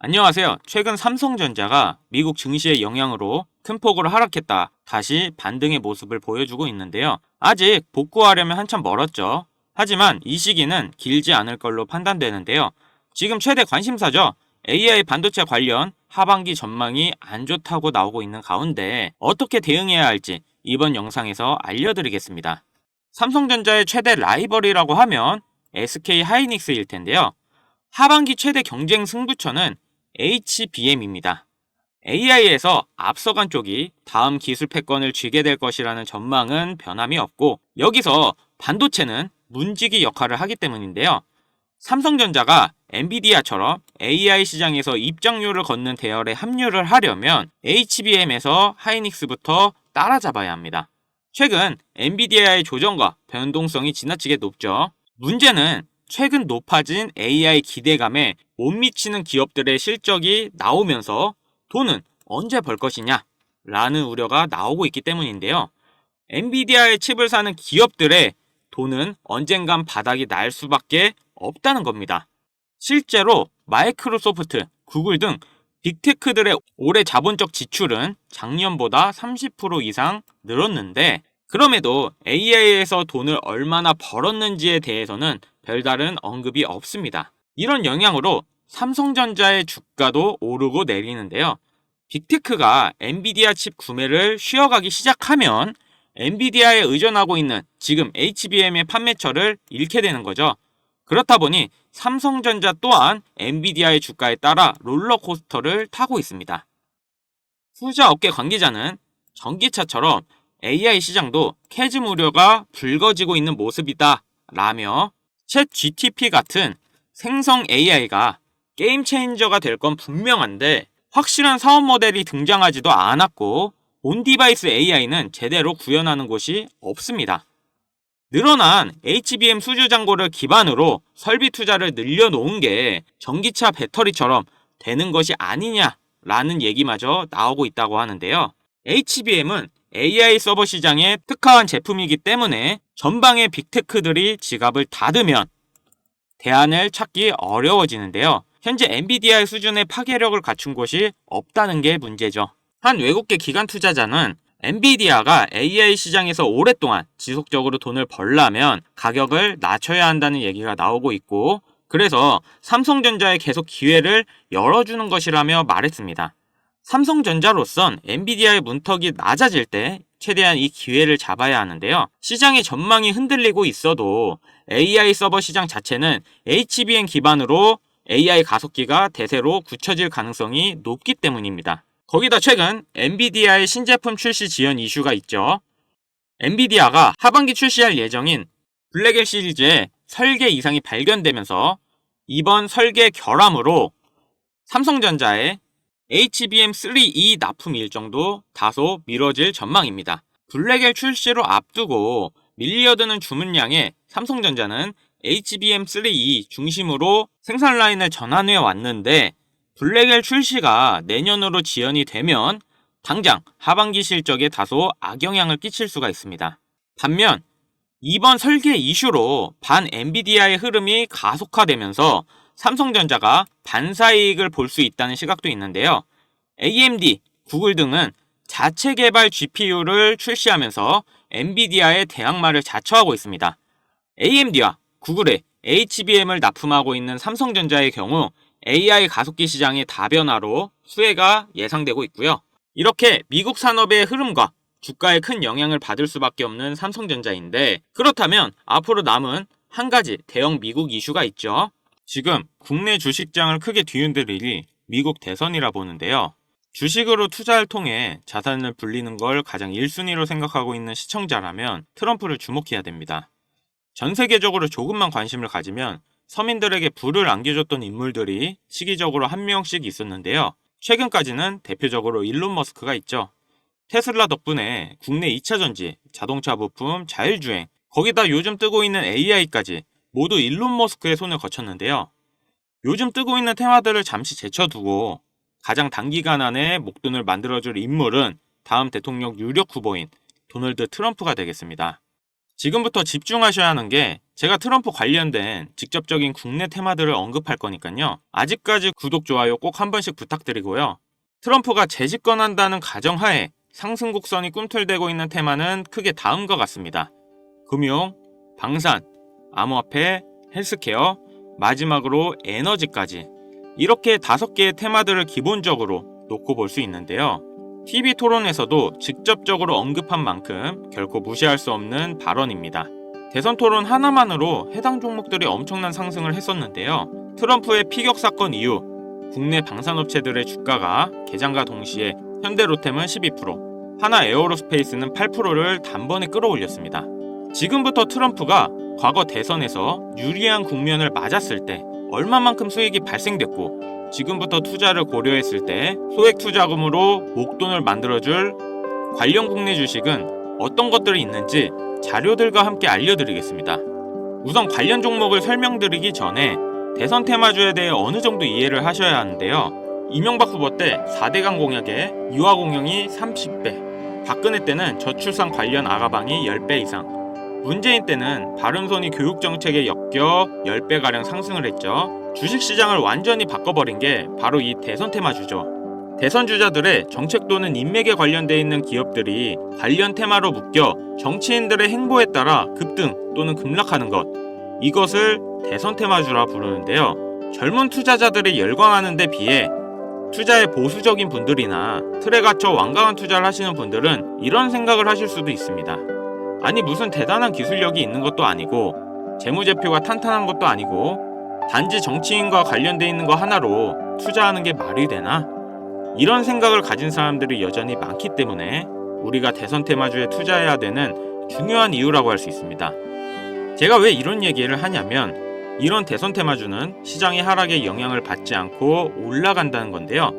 안녕하세요. 최근 삼성전자가 미국 증시의 영향으로 큰 폭으로 하락했다 다시 반등의 모습을 보여주고 있는데요. 아직 복구하려면 한참 멀었죠. 하지만 이 시기는 길지 않을 걸로 판단되는데요. 지금 최대 관심사죠. AI 반도체 관련 하반기 전망이 안 좋다고 나오고 있는 가운데 어떻게 대응해야 할지 이번 영상에서 알려드리겠습니다. 삼성전자의 최대 라이벌이라고 하면 SK 하이닉스일 텐데요. 하반기 최대 경쟁 승부처는 HBM입니다. AI에서 앞서간 쪽이 다음 기술 패권을 쥐게 될 것이라는 전망은 변함이 없고, 여기서 반도체는 문지기 역할을 하기 때문인데요. 삼성전자가 엔비디아처럼 AI 시장에서 입장료를 걷는 대열에 합류를 하려면 HBM에서 하이닉스부터 따라잡아야 합니다. 최근 엔비디아의 조정과 변동성이 지나치게 높죠. 문제는 최근 높아진 AI 기대감에 못 미치는 기업들의 실적이 나오면서 돈은 언제 벌 것이냐 라는 우려가 나오고 있기 때문인데요. 엔비디아의 칩을 사는 기업들의 돈은 언젠간 바닥이 날 수밖에 없다는 겁니다. 실제로 마이크로소프트, 구글 등 빅테크들의 올해 자본적 지출은 작년보다 30% 이상 늘었는데, 그럼에도 AI에서 돈을 얼마나 벌었는지에 대해서는 별다른 언급이 없습니다. 이런 영향으로 삼성전자의 주가도 오르고 내리는데요. 빅테크가 엔비디아 칩 구매를 쉬어가기 시작하면 엔비디아에 의존하고 있는 지금 HBM의 판매처를 잃게 되는 거죠. 그렇다 보니 삼성전자 또한 엔비디아의 주가에 따라 롤러코스터를 타고 있습니다. 투자 업계 관계자는 전기차처럼 AI 시장도 캐즘 우려가 불거지고 있는 모습이다 라며 챗 GTP 같은 생성 AI가 게임 체인저가 될 건 분명한데 확실한 사업 모델이 등장하지도 않았고 온디바이스 AI는 제대로 구현하는 곳이 없습니다. 늘어난 HBM 수주 잔고를 기반으로 설비 투자를 늘려놓은 게 전기차 배터리처럼 되는 것이 아니냐라는 얘기마저 나오고 있다고 하는데요. HBM은 AI 서버 시장에 특화한 제품이기 때문에 전방의 빅테크들이 지갑을 닫으면 대안을 찾기 어려워지는데요. 현재 엔비디아의 수준의 파괴력을 갖춘 곳이 없다는 게 문제죠. 한 외국계 기관 투자자는 엔비디아가 AI 시장에서 오랫동안 지속적으로 돈을 벌려면 가격을 낮춰야 한다는 얘기가 나오고 있고, 그래서 삼성전자에 계속 기회를 열어주는 것이라며 말했습니다. 삼성전자로선 엔비디아의 문턱이 낮아질 때 최대한 이 기회를 잡아야 하는데요. 시장의 전망이 흔들리고 있어도 AI 서버 시장 자체는 HBM 기반으로 AI 가속기가 대세로 굳혀질 가능성이 높기 때문입니다. 거기다 최근 엔비디아의 신제품 출시 지연 이슈가 있죠. 엔비디아가 하반기 출시할 예정인 블랙엘 시리즈의 설계 이상이 발견되면서 이번 설계 결함으로 삼성전자의 HBM3E 납품 일정도 다소 미뤄질 전망입니다. 블랙엘 출시로 앞두고 밀려드는 주문량에 삼성전자는 HBM3E 중심으로 생산 라인을 전환해 왔는데, 블랙엘 출시가 내년으로 지연이 되면 당장 하반기 실적에 다소 악영향을 끼칠 수가 있습니다. 반면 이번 설계 이슈로 반 엔비디아의 흐름이 가속화되면서 삼성전자가 반사이익을 볼 수 있다는 시각도 있는데요. AMD, 구글 등은 자체 개발 GPU를 출시하면서 엔비디아의 대항마를 자처하고 있습니다. AMD와 구글의 HBM을 납품하고 있는 삼성전자의 경우 AI 가속기 시장의 다변화로 수혜가 예상되고 있고요. 이렇게 미국 산업의 흐름과 주가에 큰 영향을 받을 수밖에 없는 삼성전자인데, 그렇다면 앞으로 남은 한 가지 대형 미국 이슈가 있죠. 지금 국내 주식장을 크게 뒤흔들 일이 미국 대선이라 보는데요. 주식으로 투자를 통해 자산을 불리는 걸 가장 1순위로 생각하고 있는 시청자라면 트럼프를 주목해야 됩니다. 전 세계적으로 조금만 관심을 가지면 서민들에게 부를 안겨줬던 인물들이 시기적으로 한 명씩 있었는데요. 최근까지는 대표적으로 일론 머스크가 있죠. 테슬라 덕분에 국내 2차전지, 자동차 부품, 자율주행, 거기다 요즘 뜨고 있는 AI까지 모두 일론 머스크의 손을 거쳤는데요. 요즘 뜨고 있는 테마들을 잠시 제쳐두고 가장 단기간 안에 목돈을 만들어줄 인물은 다음 대통령 유력 후보인 도널드 트럼프가 되겠습니다. 지금부터 집중하셔야 하는 게 제가 트럼프 관련된 직접적인 국내 테마들을 언급할 거니까요. 아직까지 구독, 좋아요 꼭 한 번씩 부탁드리고요. 트럼프가 재집권한다는 가정하에 상승 곡선이 꿈틀대고 있는 테마는 크게 다음과 같습니다. 금융, 방산, 암호화폐, 헬스케어, 마지막으로 에너지까지 이렇게 5개의 테마들을 기본적으로 놓고 볼 수 있는데요. TV 토론에서도 직접적으로 언급한 만큼 결코 무시할 수 없는 발언입니다. 대선 토론 하나만으로 해당 종목들이 엄청난 상승을 했었는데요. 트럼프의 피격 사건 이후 국내 방산업체들의 주가가 개장과 동시에 현대로템은 12%, 하나에어로스페이스는 8%를 단번에 끌어올렸습니다. 지금부터 트럼프가 과거 대선에서 유리한 국면을 맞았을 때 얼마만큼 수익이 발생됐고 지금부터 투자를 고려했을 때 소액 투자금으로 목돈을 만들어줄 관련 국내 주식은 어떤 것들이 있는지 자료들과 함께 알려드리겠습니다. 우선 관련 종목을 설명드리기 전에 대선 테마주에 대해 어느 정도 이해를 하셔야 하는데요. 이명박 후보 때 4대강 공약에 유아 공영이 30배, 박근혜 때는 저출산 관련 아가방이 10배 이상, 문재인 때는 바른손이 교육정책에 엮여 10배가량 상승을 했죠. 주식시장을 완전히 바꿔버린 게 바로 이 대선 테마주죠. 대선 주자들의 정책 또는 인맥에 관련돼 있는 기업들이 관련 테마로 묶여 정치인들의 행보에 따라 급등 또는 급락하는 것, 이것을 대선 테마주라 부르는데요. 젊은 투자자들이 열광하는 데 비해 투자에 보수적인 분들이나 틀에 갇혀 완강한 투자를 하시는 분들은 이런 생각을 하실 수도 있습니다. 아니 무슨 대단한 기술력이 있는 것도 아니고 재무제표가 탄탄한 것도 아니고 단지 정치인과 관련돼 있는 거 하나로 투자하는 게 말이 되나? 이런 생각을 가진 사람들이 여전히 많기 때문에 우리가 대선 테마주에 투자해야 되는 중요한 이유라고 할 수 있습니다. 제가 왜 이런 얘기를 하냐면 이런 대선 테마주는 시장의 하락에 영향을 받지 않고 올라간다는 건데요.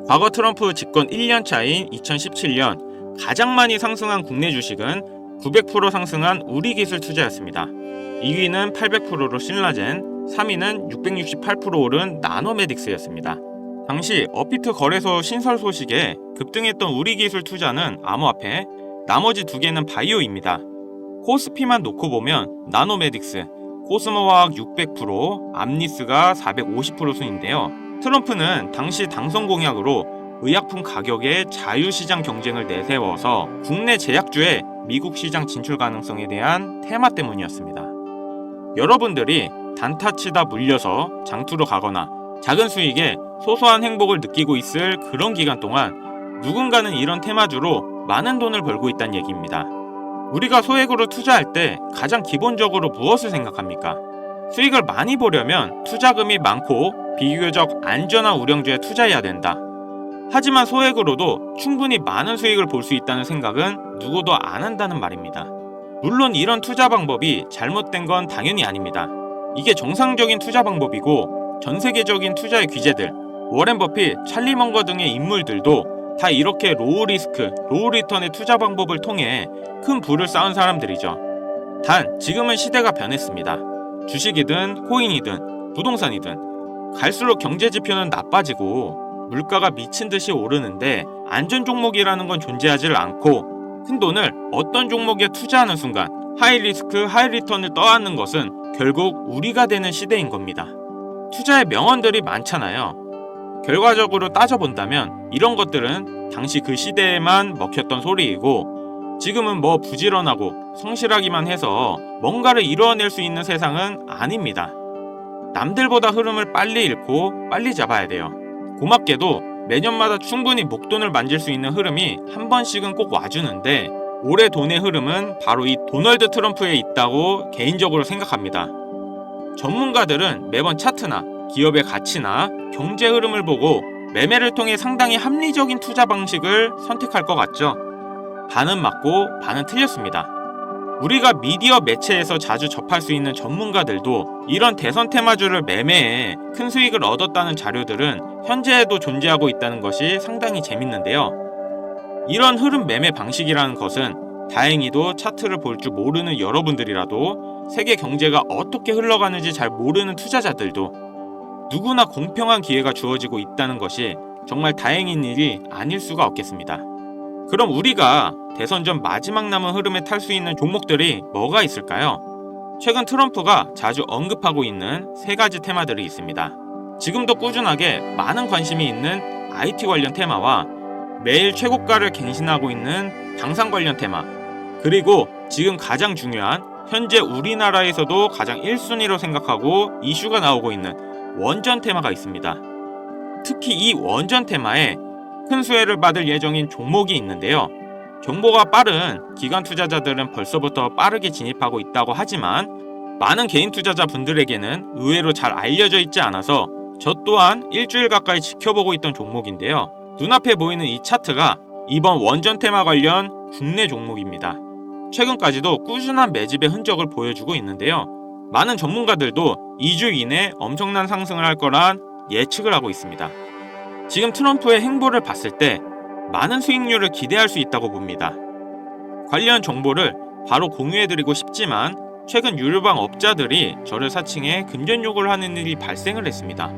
과거 트럼프 집권 1년 차인 2017년 가장 많이 상승한 국내 주식은 900% 상승한 우리기술 투자였습니다. 2위는 800%로 신라젠, 3위는 668% 오른 나노메딕스였습니다. 당시 업비트 거래소 신설 소식에 급등했던 우리기술 투자는 암호화폐, 나머지 2개는 바이오입니다. 코스피만 놓고 보면 나노메딕스, 코스모화학 600%, 암리스가 450% 순인데요. 트럼프는 당시 당선 공약으로 의약품 가격의 자유시장 경쟁을 내세워서 국내 제약주의 미국 시장 진출 가능성에 대한 테마 때문이었습니다. 여러분들이 단타치다 물려서 장투로 가거나 작은 수익에 소소한 행복을 느끼고 있을 그런 기간 동안 누군가는 이런 테마주로 많은 돈을 벌고 있다는 얘기입니다. 우리가 소액으로 투자할 때 가장 기본적으로 무엇을 생각합니까? 수익을 많이 보려면 투자금이 많고 비교적 안전한 우량주에 투자해야 된다. 하지만 소액으로도 충분히 많은 수익을 볼 수 있다는 생각은 누구도 안 한다는 말입니다. 물론 이런 투자 방법이 잘못된 건 당연히 아닙니다. 이게 정상적인 투자 방법이고 전 세계적인 투자의 귀재들, 워렌 버핏, 찰리 먼거 등의 인물들도 다 이렇게 로우 리스크, 로우 리턴의 투자 방법을 통해 큰 부를 쌓은 사람들이죠. 단 지금은 시대가 변했습니다. 주식이든 코인이든 부동산이든 갈수록 경제 지표는 나빠지고 물가가 미친 듯이 오르는데 안전 종목이라는 건 존재하지 않고 큰돈을 어떤 종목에 투자하는 순간 하이 리스크 하이 리턴을 떠안는 것은 결국 우리가 되는 시대인 겁니다. 투자의 명언들이 많잖아요. 결과적으로 따져본다면 이런 것들은 당시 그 시대에만 먹혔던 소리이고 지금은 뭐 부지런하고 성실하기만 해서 뭔가를 이루어낼 수 있는 세상은 아닙니다. 남들보다 흐름을 빨리 읽고 빨리 잡아야 돼요. 고맙게도 매년마다 충분히 목돈을 만질 수 있는 흐름이 한 번씩은 꼭 와주는데 올해 돈의 흐름은 바로 이 도널드 트럼프에 있다고 개인적으로 생각합니다. 전문가들은 매번 차트나 기업의 가치나 경제 흐름을 보고 매매를 통해 상당히 합리적인 투자 방식을 선택할 것 같죠. 반은 맞고 반은 틀렸습니다. 우리가 미디어 매체에서 자주 접할 수 있는 전문가들도 이런 대선 테마주를 매매해 큰 수익을 얻었다는 자료들은 현재에도 존재하고 있다는 것이 상당히 재밌는데요. 이런 흐름 매매 방식이라는 것은 다행히도 차트를 볼 줄 모르는 여러분들이라도 세계 경제가 어떻게 흘러가는지 잘 모르는 투자자들도 누구나 공평한 기회가 주어지고 있다는 것이 정말 다행인 일이 아닐 수가 없겠습니다. 그럼 우리가 대선 전 마지막 남은 흐름에 탈 수 있는 종목들이 뭐가 있을까요? 최근 트럼프가 자주 언급하고 있는 3가지 테마들이 있습니다. 지금도 꾸준하게 많은 관심이 있는 IT 관련 테마와 매일 최고가를 갱신하고 있는 방산 관련 테마, 그리고 지금 가장 중요한 현재 우리나라에서도 가장 1순위로 생각하고 이슈가 나오고 있는 원전 테마가 있습니다. 특히 이 원전 테마에 큰 수혜를 받을 예정인 종목이 있는데요. 정보가 빠른 기관 투자자들은 벌써부터 빠르게 진입하고 있다고 하지만 많은 개인 투자자분들에게는 의외로 잘 알려져 있지 않아서 저 또한 일주일 가까이 지켜보고 있던 종목인데요. 눈앞에 보이는 이 차트가 이번 원전 테마 관련 국내 종목입니다. 최근까지도 꾸준한 매집의 흔적을 보여주고 있는데요. 많은 전문가들도 2주 이내 엄청난 상승을 할 거란 예측을 하고 있습니다. 지금 트럼프의 행보를 봤을 때 많은 수익률을 기대할 수 있다고 봅니다. 관련 정보를 바로 공유해드리고 싶지만 최근 유료방 업자들이 저를 사칭해 금전 요구를 하는 일이 발생을 했습니다.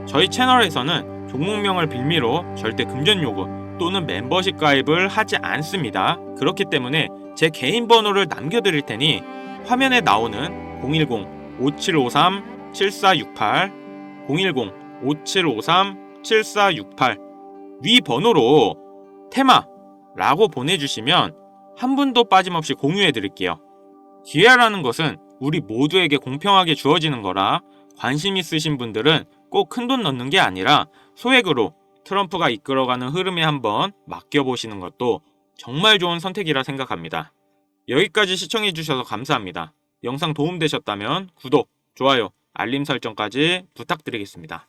저희 채널에서는 종목명을 빌미로 절대 금전 요구 또는 멤버십 가입을 하지 않습니다. 그렇기 때문에 제 개인 번호를 남겨드릴 테니 화면에 나오는 010-5753-7468 010-5753-7468 위 번호로 테마라고 보내주시면 한 분도 빠짐없이 공유해드릴게요. 기회라는 것은 우리 모두에게 공평하게 주어지는 거라 관심 있으신 분들은 꼭 큰돈 넣는 게 아니라 소액으로 트럼프가 이끌어가는 흐름에 한번 맡겨보시는 것도 정말 좋은 선택이라 생각합니다. 여기까지 시청해주셔서 감사합니다. 영상 도움되셨다면 구독, 좋아요, 알림 설정까지 부탁드리겠습니다.